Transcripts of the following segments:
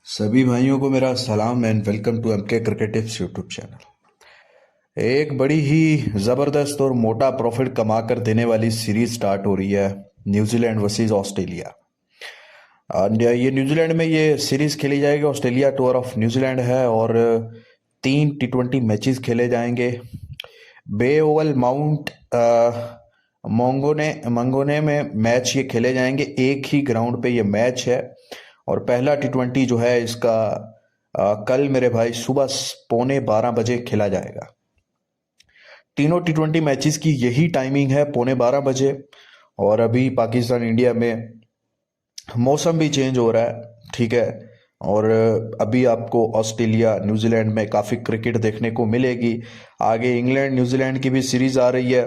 सभी भाइयों को मेरा सलाम and welcome to MK cricket tips YouTube channel. एक बड़ी ही ज़बरदस्त और मोटा प्रॉफिट कमाकर देने वाली सीरीज स्टार्ट हो रही है, न्यूजीलैंड वर्सेस ऑस्ट्रेलिया। और ये न्यूजीलैंड में ये सीरीज खेली जाएगी। ऑस्ट्रेलिया टूर ऑफ न्यूजीलैंड है और 3 T20 मैचेस खेले जाएंगे। बे ओवल माउंट मोंगोने मंगोने में मैच ये खेले जाएंगे। एक ही ग्राउंड पे ये मैच है और पहला T20 जो है इसका कल मेरे भाई सुबह 11:15 बजे खेला जाएगा। तीनों T20 मैचेस की यही टाइमिंग है, 11:15 बजे। और अभी पाकिस्तान इंडिया में मौसम भी चेंज हो रहा है, ठीक है। और अभी आपको ऑस्ट्रेलिया न्यूजीलैंड में काफ़ी क्रिकेट देखने को मिलेगी। आगे इंग्लैंड न्यूजीलैंड की भी सीरीज आ रही है।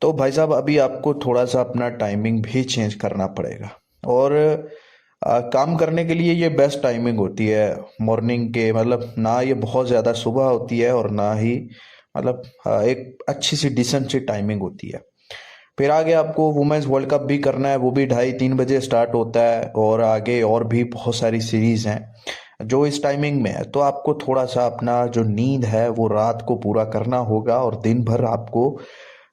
तो भाई साहब अभी आपको थोड़ा सा अपना टाइमिंग भी चेंज करना पड़ेगा। और काम करने के लिए ये बेस्ट टाइमिंग होती है मॉर्निंग के, मतलब ना ये बहुत ज़्यादा सुबह होती है और ना ही मतलब एक अच्छी सी डिसेंट सी टाइमिंग होती है। फिर आगे आपको वुमेन्स वर्ल्ड कप भी करना है, वो भी 2:30-3 बजे स्टार्ट होता है। और आगे और भी बहुत सारी सीरीज हैं जो इस टाइमिंग में है। तो आपको थोड़ा सा अपना जो नींद है वो रात को पूरा करना होगा और दिन भर आपको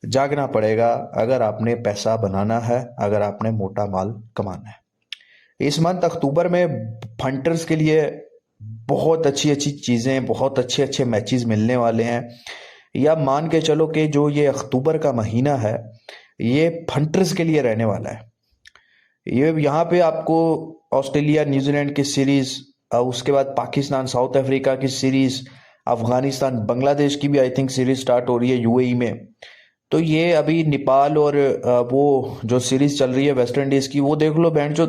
जागना पड़ेगा अगर आपने पैसा बनाना है, अगर आपने मोटा माल कमाना है। इस मंथ अक्टूबर में फंटर्स के लिए बहुत अच्छी अच्छी चीज़ें, बहुत अच्छे अच्छे मैचेस मिलने वाले हैं। या मान के चलो कि जो ये अक्टूबर का महीना है ये फंटर्स के लिए रहने वाला है। ये यहाँ पे आपको ऑस्ट्रेलिया न्यूजीलैंड की सीरीज, उसके बाद पाकिस्तान साउथ अफ्रीका की सीरीज, अफगानिस्तान बांग्लादेश की भी आई थिंक सीरीज स्टार्ट हो रही है यूएई में। तो ये अभी नेपाल और वो जो सीरीज चल रही है वेस्ट इंडीज की, वो देख लो बैंड जो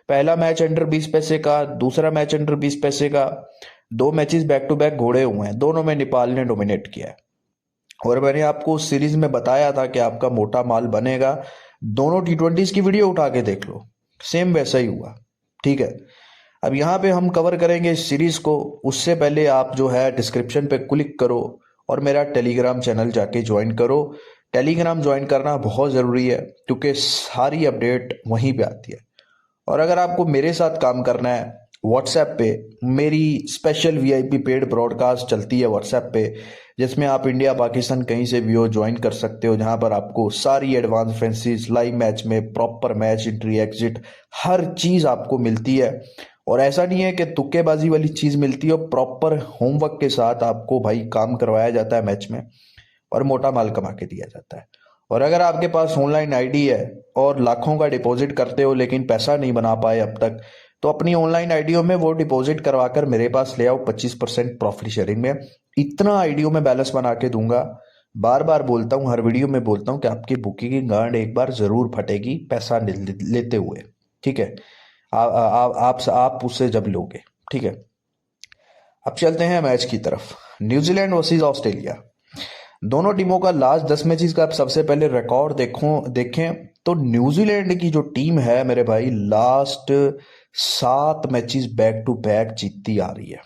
पहला मैच अंडर 20 पैसे का, दूसरा मैच अंडर 20 पैसे का, दो मैचेस बैक टू बैक घोड़े हुए हैं, दोनों में नेपाल ने डोमिनेट किया है। और मैंने आपको उस सीरीज में बताया था कि आपका मोटा माल बनेगा। दोनों T20s की वीडियो उठा के देख लो, सेम वैसा ही हुआ, ठीक है। अब यहाँ पे हम कवर करेंगे इस सीरीज को। उससे पहले आप जो है डिस्क्रिप्शन पे क्लिक करो और मेरा टेलीग्राम चैनल जाके ज्वाइन करो। टेलीग्राम ज्वाइन करना बहुत ज़रूरी है क्योंकि सारी अपडेट वहीं पे आती है। और अगर आपको मेरे साथ काम करना है, व्हाट्सएप पे मेरी स्पेशल वीआईपी पेड ब्रॉडकास्ट चलती है व्हाट्सएप पे, जिसमें आप इंडिया पाकिस्तान कहीं से भी हो ज्वाइन कर सकते हो। जहां पर आपको सारी एडवांस फैंसीज लाइव मैच में प्रॉपर मैच एंट्री एग्जिट हर चीज़ आपको मिलती है। और ऐसा नहीं है कि तुक्केबाजी वाली चीज़ मिलती है, प्रॉपर होमवर्क के साथ आपको भाई काम करवाया जाता है मैच में और मोटा माल कमा के दिया जाता है। और अगर आपके पास ऑनलाइन आईडी है और लाखों का डिपॉजिट करते हो लेकिन पैसा नहीं बना पाए अब तक, तो अपनी ऑनलाइन आईडियो में वो डिपॉजिट करवाकर मेरे पास ले आओ 25% प्रॉफिट शेयरिंग में। इतना आईडियो में बैलेंस बना के दूंगा। बार बार बोलता हूँ, हर वीडियो में बोलता हूँ कि आपकी बुकी की गांड एक बार जरूर फटेगी पैसा लेते हुए, ठीक है। आप उससे जब लोगे, ठीक है। अब चलते हैं मैच की तरफ। न्यूजीलैंड वर्सेस ऑस्ट्रेलिया, दोनों टीमों का लास्ट 10 मैचेस का आप सबसे पहले रिकॉर्ड देखें तो न्यूजीलैंड की जो टीम है मेरे भाई, last 7 matches back to back जीतती आ रही है।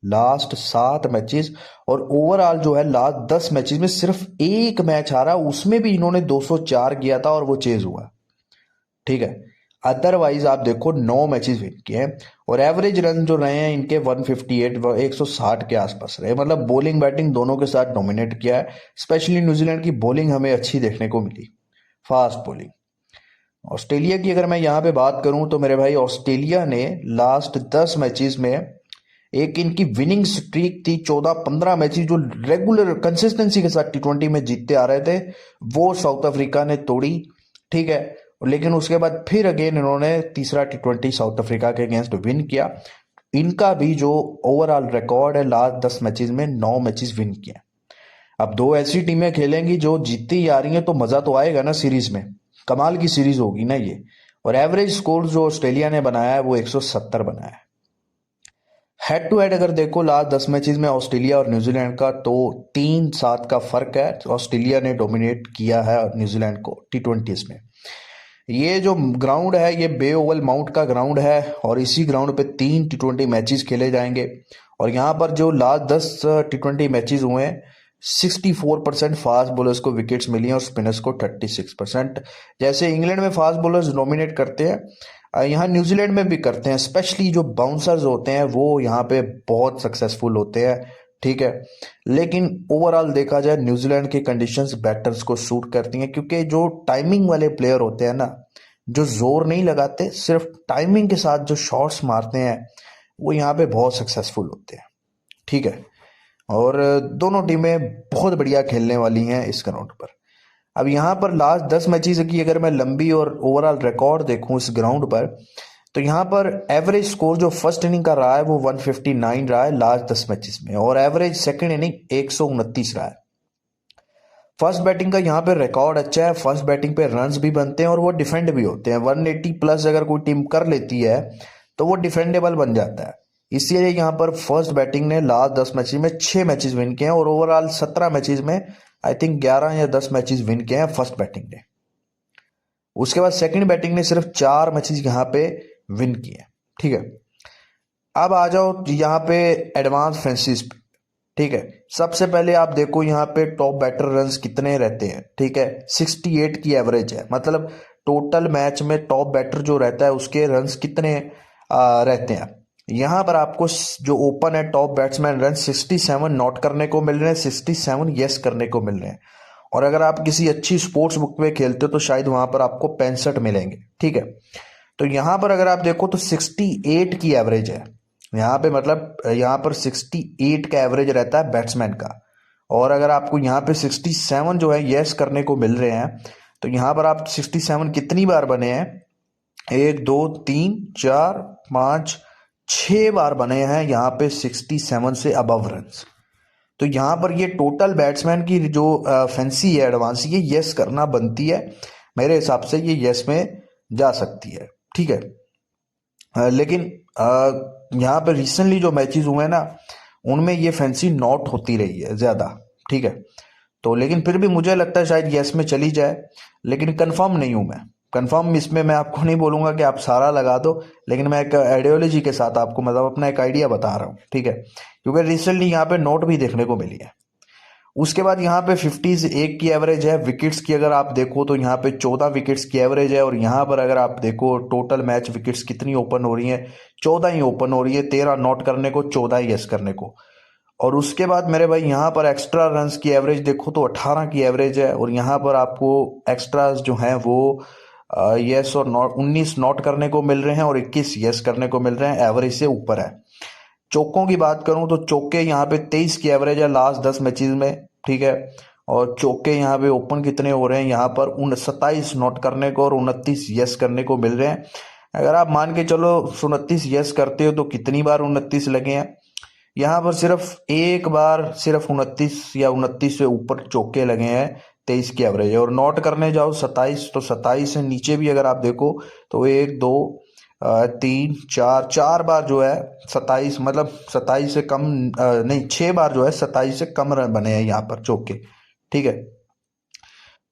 Last 7 matches. और ओवरऑल जो है लास्ट 10 मैचेस में सिर्फ एक मैच हारा, उसमें भी इन्होंने 204 किया था और वो चेज हुआ, ठीक है। अदरवाइज आप देखो 9 मैचेस विन किए हैं और एवरेज रन जो रहे हैं इनके 158 160 के आसपास रहे। मतलब बॉलिंग बैटिंग दोनों के साथ डोमिनेट किया है। स्पेशली न्यूजीलैंड की बॉलिंग हमें अच्छी देखने को मिली, फास्ट बॉलिंग। ऑस्ट्रेलिया की अगर मैं यहाँ पे बात करूं तो मेरे भाई ऑस्ट्रेलिया ने लास्ट 10 मैचेस में एक इनकी विनिंग स्ट्रीक थी, 14-15 मैचेस जो रेगुलर कंसिस्टेंसी के साथ T20 में जीतते आ रहे थे, वो साउथ अफ्रीका ने तोड़ी, ठीक है। लेकिन उसके बाद फिर अगेन इन्होंने तीसरा T20 साउथ अफ्रीका के अगेंस्ट विन किया। इनका भी जो ओवरऑल रिकॉर्ड है लास्ट 10 मैचेस में 9 मैचेस विन किए। अब दो ऐसी टीमें खेलेंगी जो जीतती आ रही हैं तो मजा तो आएगा ना सीरीज में, कमाल की सीरीज होगी ना ये। और एवरेज स्कोर जो ऑस्ट्रेलिया ने बनाया है वो 170 बनाया है। हेड टू हेड अगर देखो लास्ट 10 मैचेस में ऑस्ट्रेलिया और न्यूजीलैंड का, तो 3-7 का फर्क है। ऑस्ट्रेलिया ने डोमिनेट किया है न्यूजीलैंड को T20s में। ये जो ग्राउंड है ये बे ओवल माउंट का ग्राउंड है और इसी ग्राउंड पे 3 T20 मैचेस खेले जाएंगे। और यहाँ पर जो लास्ट 10 T20 मैचेस हुए हैं, 64% फास्ट बॉलर्स को विकेट्स मिली हैं और स्पिनर्स को 36%। जैसे इंग्लैंड में फास्ट बॉलर्स डोमिनेट करते हैं, यहाँ न्यूजीलैंड में भी करते हैं, स्पेशली जो बाउंसर्स होते हैं वो यहाँ पे बहुत सक्सेसफुल होते हैं, ठीक है। लेकिन ओवरऑल देखा जाए न्यूजीलैंड की कंडीशंस बैटर्स को सूट करती हैं, क्योंकि जो टाइमिंग वाले प्लेयर होते हैं ना, जो जोर नहीं लगाते, सिर्फ टाइमिंग के साथ जो शॉट्स मारते हैं, वो यहाँ पे बहुत सक्सेसफुल होते हैं, ठीक है। और दोनों टीमें बहुत बढ़िया खेलने वाली हैं इस ग्राउंड पर। अब यहाँ पर लास्ट 10 मैचेस की अगर मैं लंबी और ओवरऑल रिकॉर्ड देखूं इस ग्राउंड पर, तो यहाँ पर एवरेज स्कोर जो फर्स्ट इनिंग का रहा है वो 159 रहा है लास्ट 10 मैचेस में, और एवरेज सेकंड इनिंग 129 रहा है। फर्स्ट बैटिंग का यहाँ पे रिकॉर्ड अच्छा है, फर्स्ट बैटिंग पे रन्स भी बनते हैं और वो डिफेंड भी होते हैं। 180 प्लस अगर कोई टीम कर लेती है तो वो डिफेंडेबल बन जाता है। इसलिए यहाँ पर फर्स्ट बैटिंग ने लास्ट 10 मैचेस में 6 मैचेस विन किए हैं, और ओवरऑल 17 मैचेस में आई थिंक 11 या 10 मैचेस विन किए हैं फर्स्ट बैटिंग ने। उसके बाद सेकंड बैटिंग ने सिर्फ 4 मैचेस यहाँ पे विन किए, ठीक है। अब आ जाओ यहाँ पे एडवांस फैंसीज पे, ठीक है। सबसे पहले आप देखो यहाँ पे टॉप बैटर रन्स कितने रहते हैं, ठीक है। 68 की एवरेज है, मतलब टोटल मैच में टॉप बैटर जो रहता है उसके रन्स कितने रहते हैं। यहाँ पर आपको जो ओपन है टॉप बैट्समैन रन 67 नॉट करने को मिल रहे हैं, 67 यस करने को मिल रहे हैं। और अगर आप किसी अच्छी स्पोर्ट्स बुक में खेलते हो तो शायद वहां पर आपको 65 मिलेंगे, ठीक है। तो यहाँ पर अगर आप देखो तो 68 की एवरेज है यहाँ पे, मतलब यहाँ पर 68 का एवरेज रहता है बैट्समैन का। और अगर आपको यहाँ पे 67 जो है यस करने को मिल रहे हैं, तो यहाँ पर आप 67 कितनी बार बने हैं, 1 2 3 4 5 6 बार बने हैं यहाँ पे 67 से अबव रन्स। तो यहाँ पर ये टोटल बैट्समैन की जो फैंसी है एडवांस, ये यस करना बनती है। मेरे हिसाब से ये यस में जा सकती है, ठीक है। लेकिन यहाँ पे रिसेंटली जो मैचेस हुए हैं ना, उनमें ये फैंसी नॉट होती रही है ज़्यादा, ठीक है। तो लेकिन फिर भी मुझे लगता है शायद यस में चली जाए, लेकिन कंफर्म नहीं हूँ मैं। कंफर्म इसमें मैं आपको नहीं बोलूंगा कि आप सारा लगा दो, लेकिन मैं एक आइडियोलॉजी के साथ आपको मतलब अपना एक आइडिया बता रहा हूँ, ठीक है। क्योंकि रिसेंटली यहाँ पे नोट भी देखने को मिली है। उसके बाद यहाँ पे 50 एक की एवरेज है। विकेट्स की अगर आप देखो तो यहाँ पे 14 विकेट्स की एवरेज है, और यहाँ पर अगर आप देखो टोटल मैच विकेट्स कितनी ओपन हो रही है, 14 ही ओपन हो रही है, 13 नॉट करने को, 14 यस करने को। और उसके बाद मेरे भाई यहाँ पर एक्स्ट्रा रन्स की एवरेज देखो तो 18 की एवरेज है, और यहाँ पर आपको एक्स्ट्राज जो हैं वो यस और नॉट 19 नॉट करने को मिल रहे हैं, और 21 यस करने को मिल रहे हैं, एवरेज से ऊपर है। चौकों की बात करूं तो चौके यहाँ पे 23 की एवरेज है लास्ट 10 मैचेस में, ठीक है। और चौके यहाँ पे ओपन कितने हो रहे हैं, यहाँ पर 27 नॉट करने को और 29 यस करने को मिल रहे हैं। अगर आप मान के चलो 29 यस करते हो तो कितनी बार 29 लगे हैं, यहाँ पर सिर्फ एक बार सिर्फ 29 या 29 से ऊपर चौके लगे हैं, 23 की एवरेज है। और नॉट करने जाओ 27, तो 27 से नीचे भी अगर आप देखो तो 1 2 3 4 बार जो है 27, मतलब 27 से कम नहीं, 6 बार जो है 27 से कम रन बने हैं यहाँ पर चौके, ठीक है।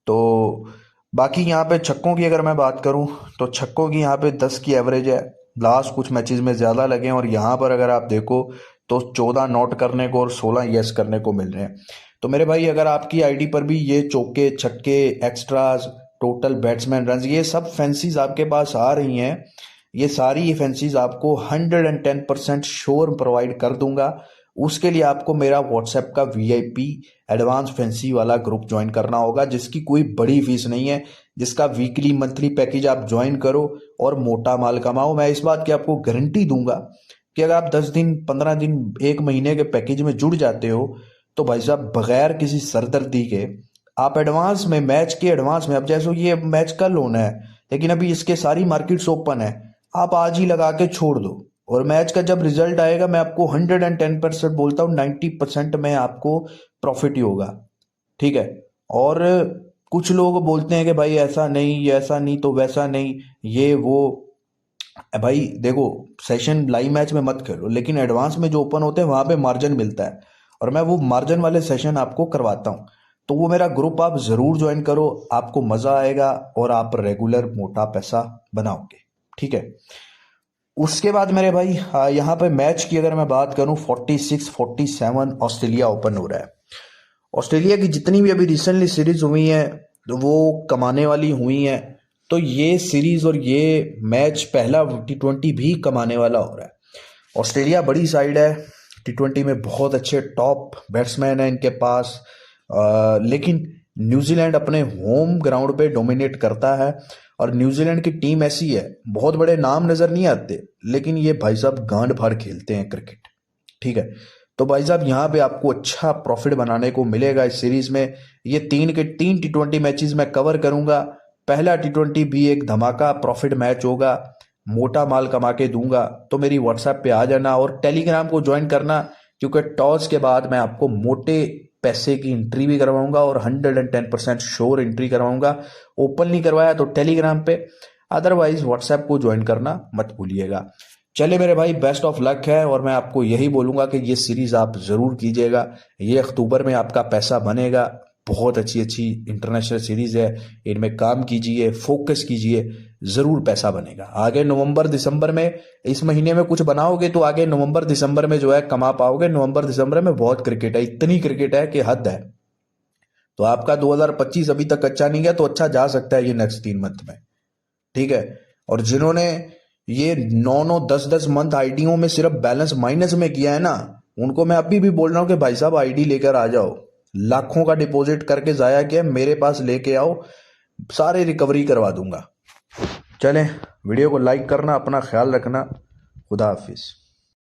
तो बाकी यहाँ पे छक्कों की अगर मैं बात करूँ तो छक्कों की यहाँ पे 10 की एवरेज है। लास्ट कुछ मैचेस में ज़्यादा लगे हैं, और यहाँ पर अगर आप देखो तो 14 नॉट करने को और 16 यस करने को मिल रहे हैं। तो मेरे भाई अगर आपकी आईडी पर भी ये चौके छक्के एक्स्ट्राज टोटल बैट्समैन रन ये सब फैंसीज आपके पास आ रही हैं, ये सारी फैंसीज आपको 110% श्योर प्रोवाइड कर दूंगा। उसके लिए आपको मेरा व्हाट्सएप का VIP एडवांस फैंसी वाला ग्रुप ज्वाइन करना होगा, जिसकी कोई बड़ी फीस नहीं है, जिसका वीकली मंथली पैकेज आप ज्वाइन करो और मोटा माल कमाओ। मैं इस बात की आपको गारंटी दूंगा कि अगर आप 10 दिन 15 दिन 1 महीने के पैकेज में जुड़ जाते हो तो भाई साहब बगैर किसी सरदर्दी के आप एडवांस में मैच के एडवांस में, अब जैसे ये मैच कल होना है लेकिन अभी इसके सारी मार्केट्स ओपन है, आप आज ही लगा के छोड़ दो, और मैच का जब रिजल्ट आएगा मैं आपको 110% बोलता हूँ 90% में आपको प्रॉफिट ही होगा, ठीक है। और कुछ लोग बोलते हैं कि भाई ऐसा नहीं, ऐसा नहीं तो वैसा नहीं, ये वो। भाई देखो, सेशन लाइव मैच में मत खेलो, लेकिन एडवांस में जो ओपन होते हैं वहां पे मार्जिन मिलता है, और मैं वो मार्जिन वाले सेशन आपको करवाता हूँ। तो वो मेरा ग्रुप आप जरूर ज्वाइन करो, आपको मजा आएगा और आप रेगुलर मोटा पैसा बनाओगे, ठीक है। उसके बाद मेरे भाई यहाँ पे मैच की अगर मैं बात करूं 46-47 ऑस्ट्रेलिया ओपन हो रहा है। ऑस्ट्रेलिया की जितनी भी अभी रिसेंटली सीरीज हुई है तो वो कमाने वाली हुई हैं, तो ये सीरीज और ये मैच पहला T20 भी कमाने वाला हो रहा है। ऑस्ट्रेलिया बड़ी साइड है, T20 में बहुत अच्छे टॉप बैट्समैन हैं इनके पास, लेकिन न्यूजीलैंड अपने होम ग्राउंड पे डोमिनेट करता है। और न्यूजीलैंड की टीम ऐसी है, बहुत बड़े नाम नजर नहीं आते, लेकिन ये भाई साहब गांड फाड़ खेलते हैं क्रिकेट। ठीक है, तो भाई साहब यहाँ पे आपको अच्छा प्रॉफिट बनाने को मिलेगा इस सीरीज में। ये तीन के तीन T20 मैचेस मैं कवर करूंगा। पहला T20 भी एक धमाका प्रॉफिट मैच होगा, मोटा माल कमा के दूंगा। तो मेरी व्हाट्सएप पे आ जाना और टेलीग्राम को ज्वाइन करना, क्योंकि टॉस के बाद मैं आपको मोटे पैसे की एंट्री भी करवाऊंगा और 110% श्योर एंट्री करवाऊंगा। ओपन नहीं करवाया तो टेलीग्राम पे, अदरवाइज व्हाट्सएप को ज्वाइन करना मत भूलिएगा। चले मेरे भाई, बेस्ट ऑफ लक है, और मैं आपको यही बोलूंगा कि ये सीरीज आप जरूर कीजिएगा। ये अक्टूबर में आपका पैसा बनेगा। बहुत अच्छी अच्छी इंटरनेशनल सीरीज है, इनमें काम कीजिए, फोकस कीजिए, जरूर पैसा बनेगा। आगे नवंबर दिसंबर में, इस महीने में कुछ बनाओगे तो आगे नवंबर दिसंबर में जो है कमा पाओगे। नवंबर दिसंबर में बहुत क्रिकेट है, इतनी क्रिकेट है कि हद है। तो आपका 2025 अभी तक अच्छा नहीं गया तो अच्छा जा सकता है ये नेक्स्ट 3 मंथ में। ठीक है, और जिन्होंने ये 9 9 10 10 मंथ आईडियों में सिर्फ बैलेंस माइनस में किया है ना, उनको मैं अभी भी बोल रहा हूं कि भाई साहब आईडी लेकर आ जाओ। लाखों का डिपॉजिट करके जाया किया, मेरे पास लेके आओ, सारे रिकवरी करवा दूंगा। चलें, वीडियो को लाइक करना, अपना ख्याल रखना। खुदा हाफिज।